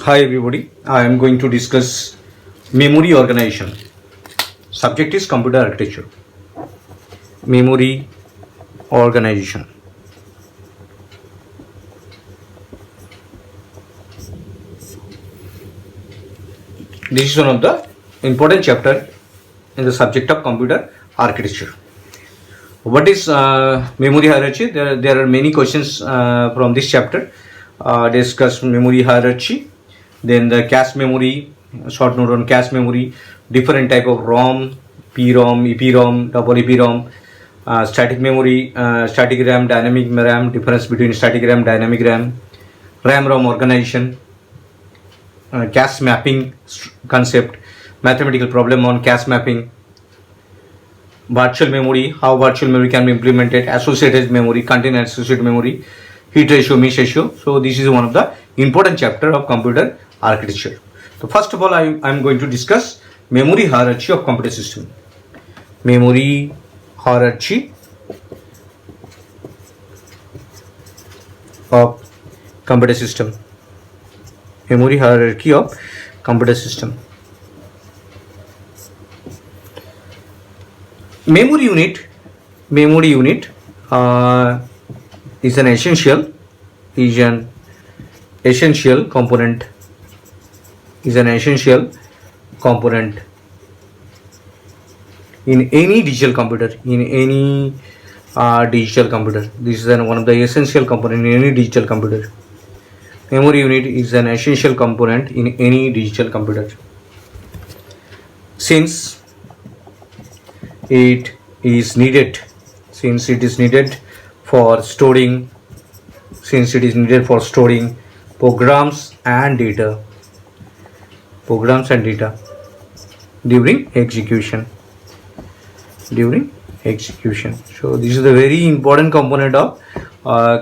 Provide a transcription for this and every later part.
Hi everybody, I am going to discuss memory organization. Subject is computer architecture. Memory organization. This is one of the important chapter in the subject of computer architecture. What is memory hierarchy? There are many questions from this chapter. Discuss memory hierarchy, then the cache memory, short note on cache memory, different type of ROM, PROM, EPROM, double EPROM, static memory, static RAM, dynamic RAM, difference between static RAM, dynamic RAM, RAM-ROM organization, cache mapping concept, mathematical problem on cache mapping, virtual memory, how virtual memory can be implemented, associated memory, content associated memory, heat ratio, miss ratio. So this is one of the important chapter of computer architecture. So first of all, I am going to discuss memory hierarchy of computer system. Memory hierarchy of computer system. Memory hierarchy of computer system. Memory unit is an essential component in any digital computer. This is one of the essential component in any digital computer. Memory unit is an essential component in any digital computer. Since it is needed for storing programs and data during execution. So this is the very important component of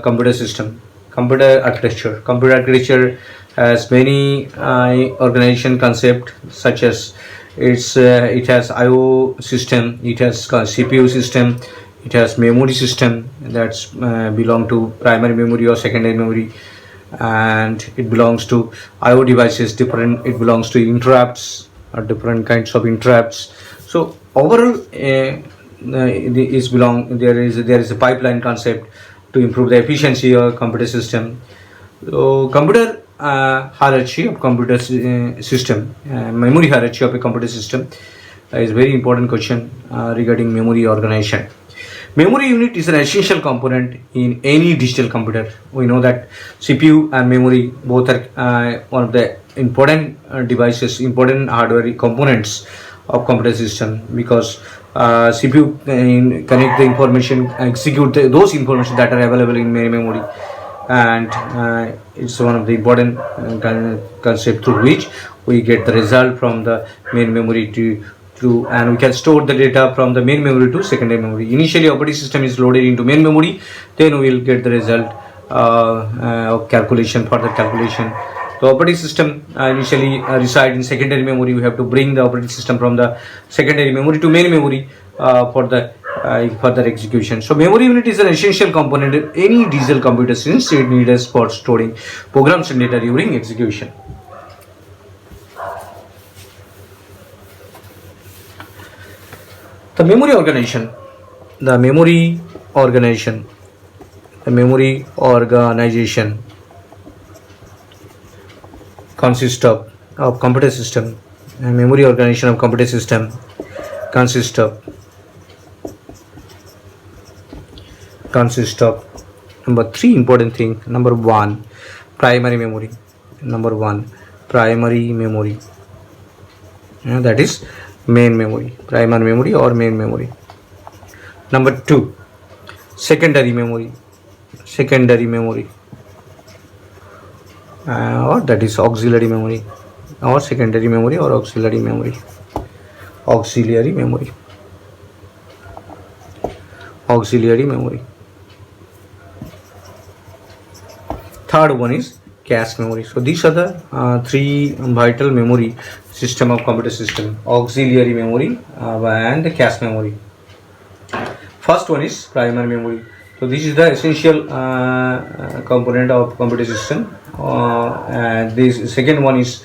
computer system, computer architecture has many organization concept, such as it has IO system, it has CPU system, it has memory system that's belong to primary memory or secondary memory, and it belongs to IO devices, it belongs to interrupts or different kinds of interrupts. So overall there is a pipeline concept to improve the efficiency of computer system. So computer hierarchy of computer system, memory hierarchy of a computer system is very important question regarding memory organization. Memory unit is an essential component in any digital computer. We know that CPU and memory both are one of the important devices, important hardware components of computer system, because CPU can connect the information, execute those information that are available in memory, and it's one of the important concept through which we get the result from the main memory and we can store the data from the main memory to secondary memory. Initially operating system is loaded into main memory, then we will get the result of calculation. The operating system initially reside in secondary memory. We have to bring the operating system from the secondary memory to main memory for the further execution. So memory unit is an essential component in any digital computer, since it needs for storing programs and data during execution. The memory organization consists of computer system. Memory organization of computer system consists of number three important thing. Number one, primary memory. That is main memory, primary memory or main memory. Number two, secondary memory, or that is auxiliary memory, or secondary memory or auxiliary memory. Third one is cache memory. So these are the three vital memory system of computer system: auxiliary memory and the cache memory. First one is primary memory. So this is the essential component of computer system. And this second one is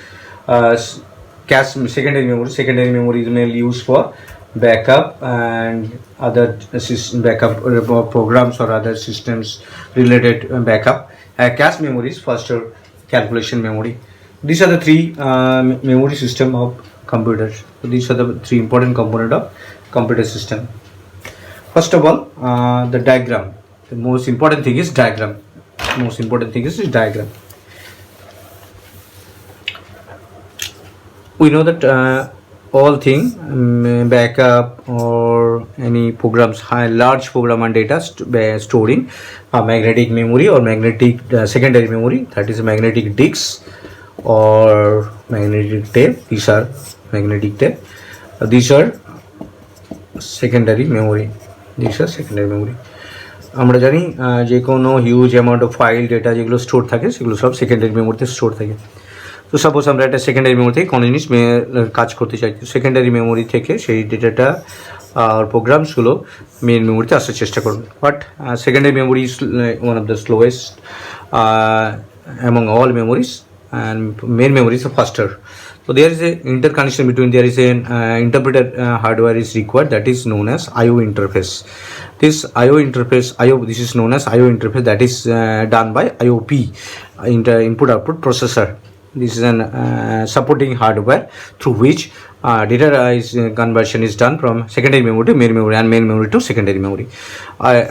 cache secondary memory. Secondary memory is mainly used for backup and other backup programs or other systems related backup. Cache memory is faster calculation memory. These are the three memory system of computers. So these are the three important component of computer system. First of all, the diagram. The most important thing is diagram. Most important thing is diagram. We know that all thing backup or any programs, large program and data stored in magnetic memory or magnetic secondary memory, that is magnetic disks or magnetic tape. These are magnetic tape. These are secondary memory. These are secondary memory. আমরা জানি যে কোনো huge amount of file data যেগুলো store থাকে সেগুলো সব secondary মেমোরিতে store থাকে। তো সাপোজ আমরা একটা সেকেন্ডারি মেমোরি থেকে কোনো জিনিস কাজ করতে চাই, সেকেন্ডারি মেমোরি থেকে সেই ডেটাটা আর প্রোগ্রামসগুলো মেন মেমোরিতে আসার চেষ্টা করবে। But secondary memory is one of the slowest among all memories and main memory is faster. So there is a interconnection between, there is an interpreter hardware is required, that is known as IO interface. This IO interface, this is known as IO interface, that is done by IOP, input output processor. This is an supporting hardware through which data conversion is done from secondary memory to main memory and main memory to secondary memory,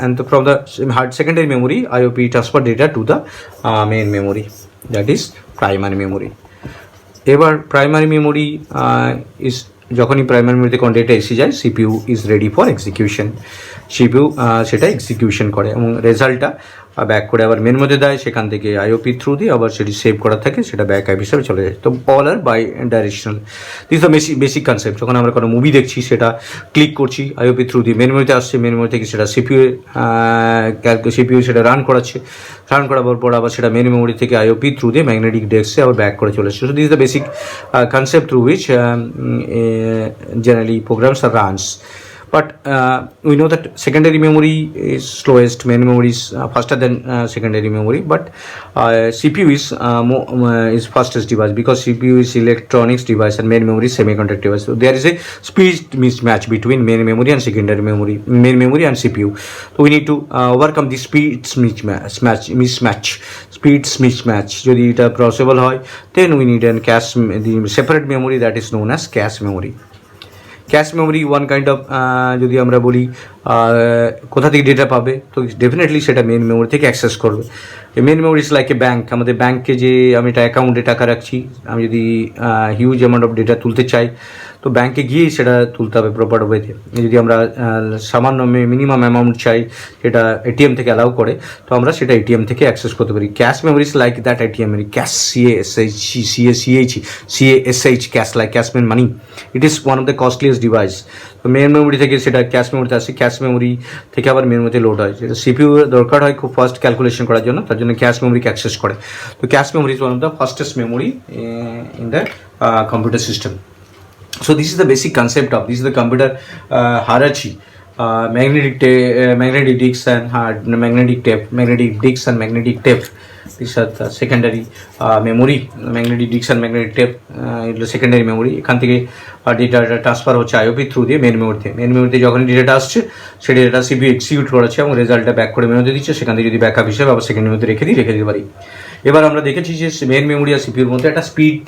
and from the secondary memory IOP transfer data to the main memory, that is primary memory. এবার primary memory is যখনই primary মেমোরিতে কোনো data এসে যায়, CPU is ready for execution. CPU সেটা execution করে এবং রেজাল্টটা back করে আবার মেন মধ্যে দেয়, সেখান থেকে আইওপি থ্রু দিয়ে আবার সেটি সেভ করা থাকে, সেটা ব্যাক আপ হিসাবে চলে যায়। তো all are bidirectional. This the basic concept. যখন আমরা কোনো মুভি দেখছি সেটা ক্লিক করছি, আইওপি থ্রু দিয়ে মেন মেমোরিতে আসছে, মেন মেমোরি থেকে সেটা সিপিইউ সেটা রান করাচ্ছে, রান করাবার পর আবার সেটা মেন মেমোরি থেকে আইওপি থ্রু দিয়ে ম্যাগনেটিক ডেস্কে আবার ব্যাক করে চলে আসছে। So this the basic concept through which generally programs are runs. But we know that secondary memory is slowest, main memory is faster than secondary memory, but CPU is fastest device, because CPU is electronics device and main memory is semiconductor device. So there is a speed mismatch between main memory and secondary memory, main memory and CPU. So we need to overcome this speed mismatch. Speeds mismatch. যদি এটা possible হয়, then we need a cache, the separate memory, that is known as cache memory. Cache memory one kind of, যদি আমরা বলি কোথা থেকে data পাবে, তো ডেফিনেটলি সেটা মেন মেমোরি থেকে অ্যাক্সেস করবে। Main memory is like a bank. আমাদের ব্যাঙ্কে যে আমি একটা অ্যাকাউন্টে টাকা রাখছি, আমি যদি হিউজ অ্যামাউন্ট অফ ডেটা তুলতে চাই, তো ব্যাঙ্কে গিয়েই সেটা তুলতে হবে প্রপার ওয়েতে। যদি আমরা সামান্য মিনিমাম অ্যামাউন্ট চাই, সেটা এটিএম থেকে অ্যালাউ করে, তো আমরা সেটা এটিএম থেকে অ্যাক্সেস করতে পারি। Cache memory is like that ATM memory. Cache CASH, cache like cash main money. It is one of the costliest device. তো মেন মেমোরি থেকে সেটা ক্যাশ মেমোরিতে আসে, ক্যাশ মেমোরি থেকে আবার মেন মেমোরিতে লোড হয়। যেটা সিপিইউ দরকার হয় খুব ফাস্ট ক্যালকুলেশন করার জন্য, তার জন্য ক্যাশ মেমোরিকে অ্যাক্সেস করে। তো cash memory is one of the fastest memory in the computer system. So this is the basic concept of, this is the computer hierarchy. Magnetic disks and magnetic disks and magnetic tape. These are the secondary memory. Magnetic disks and magnetic tape secondary memory. এখান থেকে data transfer হচ্ছে IOP through দিয়ে main মেমোরিতে। Main মেমোরিতে যখন data আসছে, সেই data CPU execute করাচ্ছে এবং রেজাল্টটা ব্যাক করে মেমোরিতে দিচ্ছে। সেখান থেকে যদি ব্যাকআপ হিসেবে আবার সেকেন্ড মেমোরিতে রেখে দিতে পারি। এবার আমরা দেখেছি যে মেন মেমোরি আর সিপিইউর মধ্যে একটা স্পিড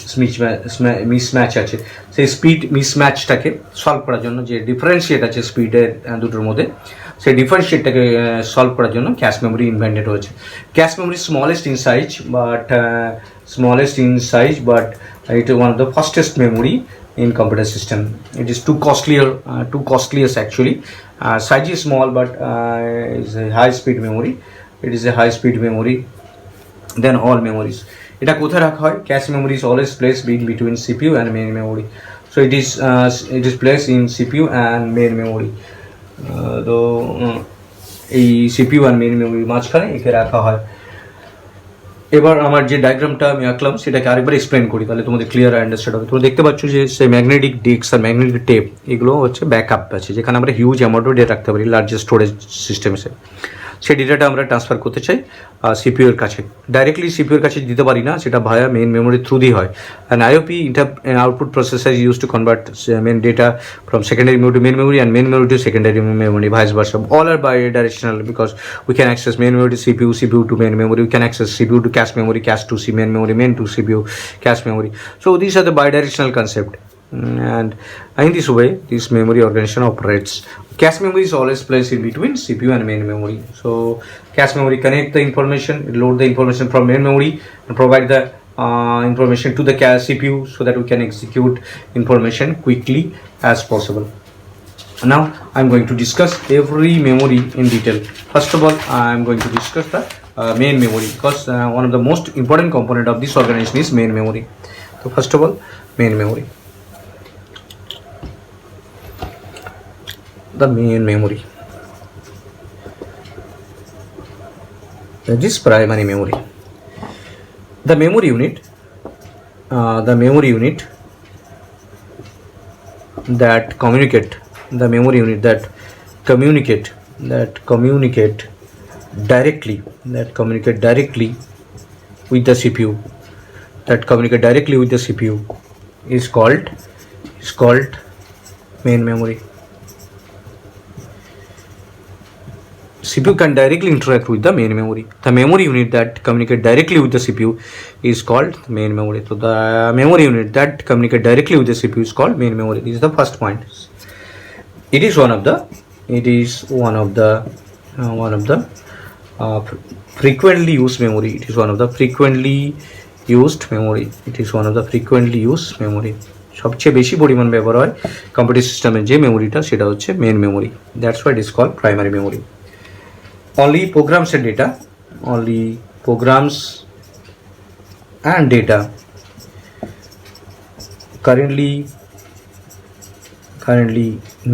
মিসম্যাচ আছে। সেই স্পিড মিসম্যাচটাকে সলভ করার জন্য যে ডিফারেন্সিয়েট আছে স্পিডের দুটোর মধ্যে, সেই ডিফারেন্সিয়েটটাকে সলভ করার জন্য ক্যাশ মেমোরি ইনভেন্টেড হয়েছে। Cache memory smallest in size, but it is one of the fastest memory in computer system. It is too costlier actually. Size is small, but is a high speed memory. It is a high speed memory than all memories. এটা কোথায় রাখা হয়? Cache memory is always placed between CPU and main memory. So it is placed in CPU and main memory. তো এই CPU and main memory মাঝখানে একে রাখা হয়। এবার আমার যে ডায়াগ্রামটা আমি আঁকলাম সেটাকে আরেকবার এক্সপ্লেন করি, তাহলে তোমাদের ক্লিয়ার আন্ডারস্ট্যান্ড হবে। তোমরা দেখতে পাচ্ছ যে সেই ম্যাগনেটিক ডিস্ক আর ম্যাগনেটিক টেপ, এগুলো হচ্ছে ব্যাকআপ আছে, যেখানে আমরা হিউজ অ্যামাউন্ট অফ ডেটা রাখতে পারি লার্জেস্ট স্টোরেজ সিস্টেম হিসেবে। সেই ডেটাটা আমরা ট্রান্সফার করতে চাই সিপিইউ এর কাছে। ডাইরেক্টলি সিপিইউ এর কাছে দিতে পারি না, সেটা ভায়া মেইন মেমোরি থ্রু দিয়ে হয়। And IOP output processor use to convert main data from secondary memory to main memory and main memory to secondary memory, vice versa. All are bidirectional because we can access main memory to CPU, CPU to main memory. We can access CPU to cache memory, cache to main memory, main to CPU, cache memory. So these are the bidirectional concept. And in this way, this memory organization operates. Cache memory is always placed in between CPU and main memory. So cache memory connect the information, load the information from main memory, and provide the information to the CPU so that we can execute information quickly as possible. Now I'm going to discuss every memory in detail. First of all, I'm going to discuss the main memory, because one of the most important component of this organization is main memory. So first of all, main memory. The main memory, that is primary memory. The memory unit that communicate directly with the CPU, is called main memory. CPU can directly interact with the main memory. The memory unit that communicate directly with the CPU is called main memory. So the memory unit that communicate directly with the CPU is called main memory. This is the first point. It is one of the frequently used memory. It is one of the frequently used memory. সবচেয়ে বেশি পরিমাণ ব্যবহার হয় computer সিস্টেমের যে মেমোরিটা, সেটা হচ্ছে main memory. That's why it is called primary memory. Only programs and data currently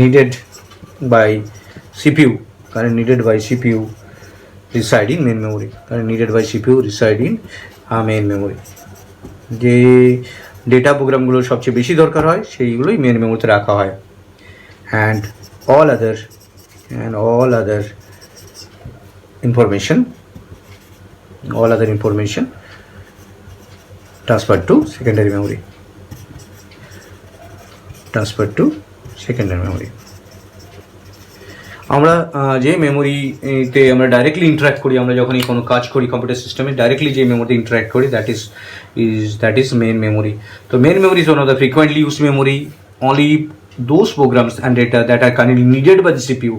needed by CPU reside in main memory. যে ডেটা প্রোগ্রামগুলো সবচেয়ে বেশি দরকার হয় সেইগুলোই মেন মেমোরিতে রাখা হয়। and all other information transferred to secondary memory. আমরা যে মেমোরিতে আমরা ডাইরেক্টলি ইন্টারাক্ট করি, আমরা যখনই কোনো কাজ করি কম্পিউটার সিস্টেমে, ডাইরেক্টলি যে মেমোরিতে ইন্টারাক্ট করি, দ্যাট ইজ মেন মেমোরি। তো main memory is one of the frequently used memory. Only those programs and data that are currently needed by the CPU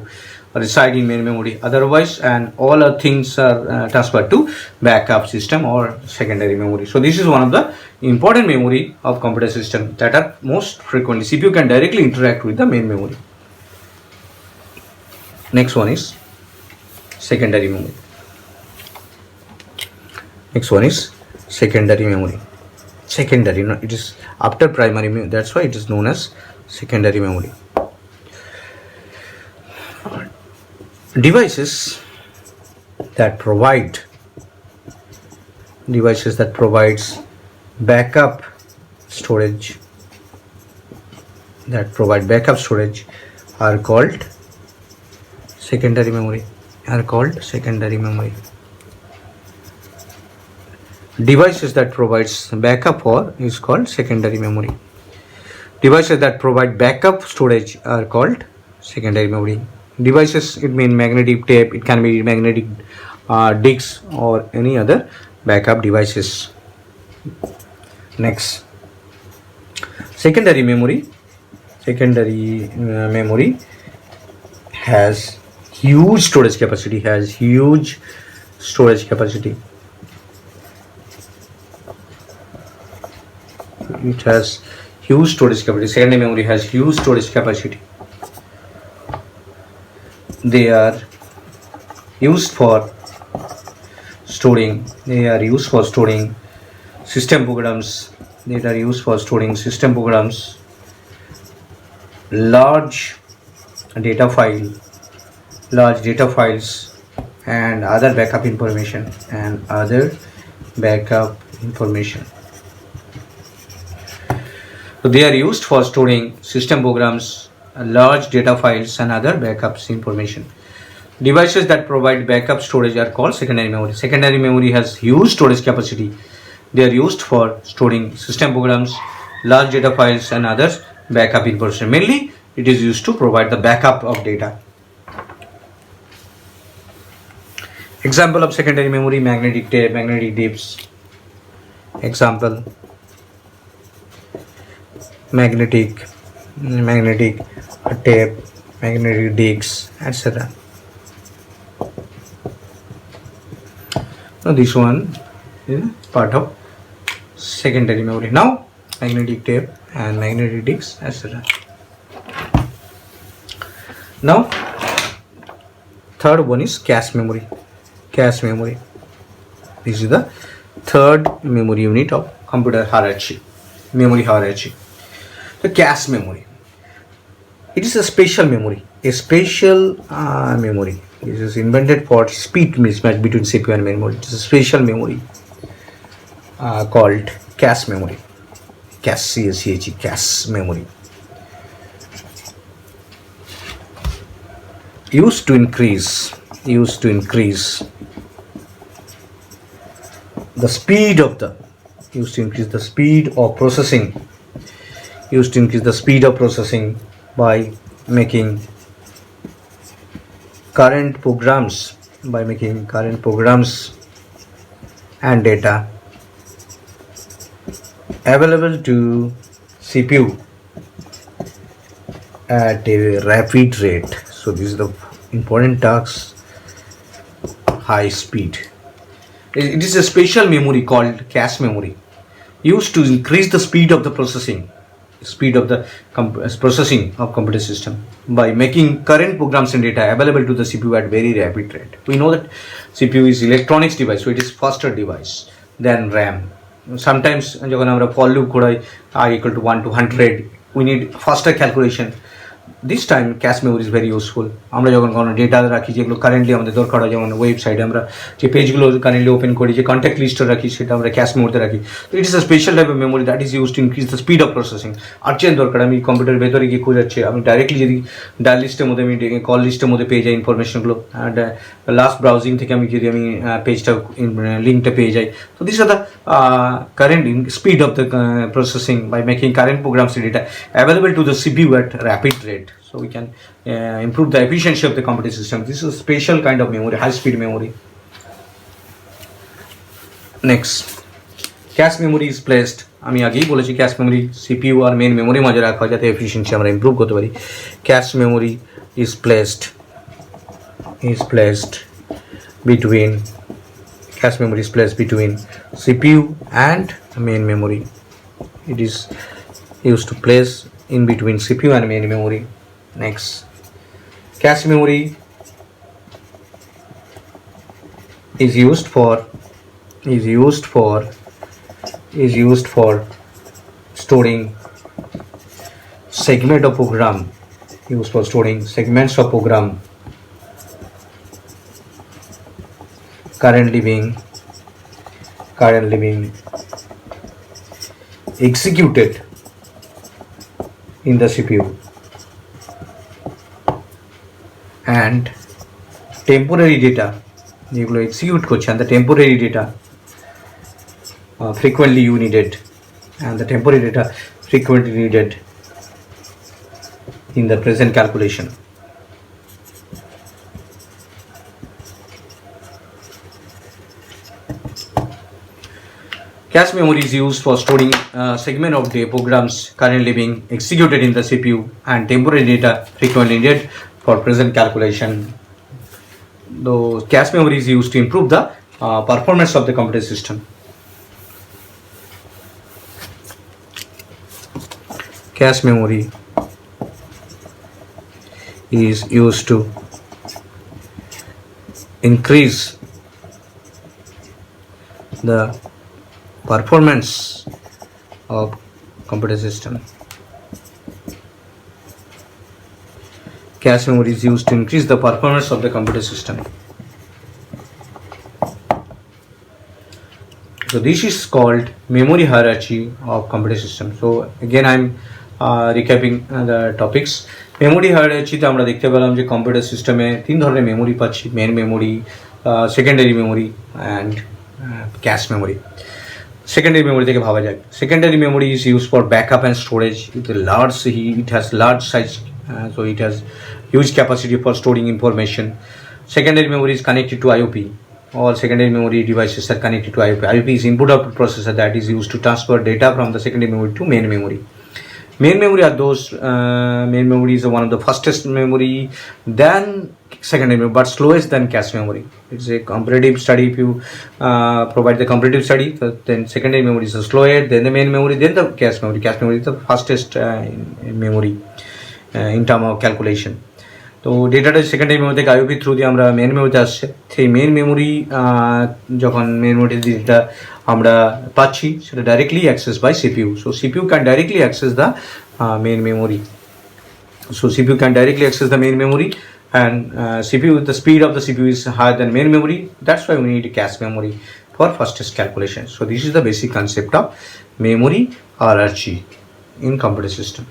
reside in main memory. Otherwise, and all other things are transferred to backup system or secondary memory. So this is one of the important memory of computer system that are most frequently CPU can directly interact with the main memory. Next one is secondary memory. Secondary, no, it is after primary memory. That's why it is known as secondary memory. Devices that provides backup storage are called secondary memory. Devices that provides backup is called secondary memory. Devices that provide backup storage are called secondary memory. Devices, it means magnetic tape, it can be magnetic disks or any other backup devices. Next, secondary memory has huge storage capacity. It has huge storage capacity. Secondary memory has huge storage capacity. They are used for storing system programs. Large data files and other backup information. So they are used for storing system programs, large data files and other backups information. Devices that provide backup storage are called secondary memory. Secondary memory has huge storage capacity. They are used for storing system programs, large data files, and other backup information. Mainly, it is used to provide the backup of data. Example of secondary memory: magnetic tape, magnetic dips. Example: magnetic tape, magnetic discs, etc. Now this one is part of secondary memory. Now magnetic tape and magnetic discs, etc. Now third one is cache memory. Cache memory. This is the third memory unit of computer hierarchy. Memory hierarchy. The cache memory. It is a special memory. A special memory. This is invented for speed mismatch between CPU and memory. It is a special memory called cache memory. Cache, cache memory. Used to increase the speed of the processing by making current programs and data available to CPU at a rapid rate. So this is the important task: high speed. It is a special memory called cache memory, used to increase the speed of the processing of computer system by making current programs and data available to the CPU at very rapid rate. We know that CPU is electronics device, so it is faster device than RAM. Sometimes যখন আমরা for loop ঘোরাই I equal to 1 to 100, we need faster calculation. This time cache memory is very useful. আমরা যখন কোনো data রাখি যেগুলো currently আমাদের দরকার হয়, যেমন ওয়েবসাইটে আমরা যে পেজগুলো কারেন্টলি ওপেন করি, যে কন্ট্যাক্ট লিস্টে রাখি, সেটা আমরা ক্যাশ মেমোরিতে রাখি। তো it is a special type of memory that is use to increase the speed of processing. Urgent দরকার, আমি কম্পিউটারের ভেতরে গিয়ে খোঁজাচ্ছি, আমি ডাইরেক্টলি যদি ডায়াল লিস্টের মধ্যে আমি কল লিস্টের মধ্যে পেয়ে যাই ইনফরমেশনগুলো, অ্যান্ড লাস্ট ব্রাউজিং থেকে আমি যদি পেজটা লিঙ্কটা পেয়ে যাই। তো this are the current speed of the processing by making current programs and data available to the CPU at rapid rate. So we can improve the efficiency of the computer system. This is a special kind of memory, high speed memory. Next, cache memory is placed. আমি আগেই বলেছি cache memory CPU আর main memory মাঝে রাখা হয় যাতে efficiency আমরা improve করতে পারি। Cache memory is placed between CPU and main memory. It is used to place in between CPU and main memory. Next, cache memory is used for storing segments of program currently being executed in the CPU, and temporary data যেগুলো execute করছে, and the temporary data frequently needed in the present calculation. Cache memory is used for storing segment of the programs currently being executed in the CPU and temporary data frequently needed for present calculation. The cache memory is used to improve the performance of the computer system. Cache memory is used to increase the performance of computer system. Cache memory is used to increase the performance of the computer system. So this is called memory hierarchy of computer system. So again I'm recapping the topics. Memory হায়ারার্কিতে আমরা দেখতে পেলাম যে computer সিস্টেমে 3 ধরনের memory পাচ্ছি: main memory, secondary memory and cache memory. Secondary memory থেকে ভাবা যাক। Secondary memory is use for backup and storage. It has large size, so it has huge capacity for storing information. Secondary memory is connected to IOP. All secondary memory devices are connected to IOP. IOP is input output processor that is used to transfer data from the secondary memory to main memory. Main memory are those main memory is one of the fastest memory than secondary memory, but slowest than cache memory. It's a comparative study. If you provide the comparative study, then secondary memory is slower, then the main memory, then the cache memory. Cache memory is the fastest in memory in term of calculation. তো ডেটাটা secondary memory থেকে IOP through দিয়ে আমরা main মেমোরিতে আসছে। সেই main memory যখন main মেমোরিতে যেটা আমরা পাচ্ছি সেটা directly access by CPU. So CPU can directly access the main memory. So CPU can directly access the main memory, and CPU, the speed of the CPU is higher than main memory. That's why we need a cache memory for fastest calculation. So this is the basic concept of memory hierarchy in computer system.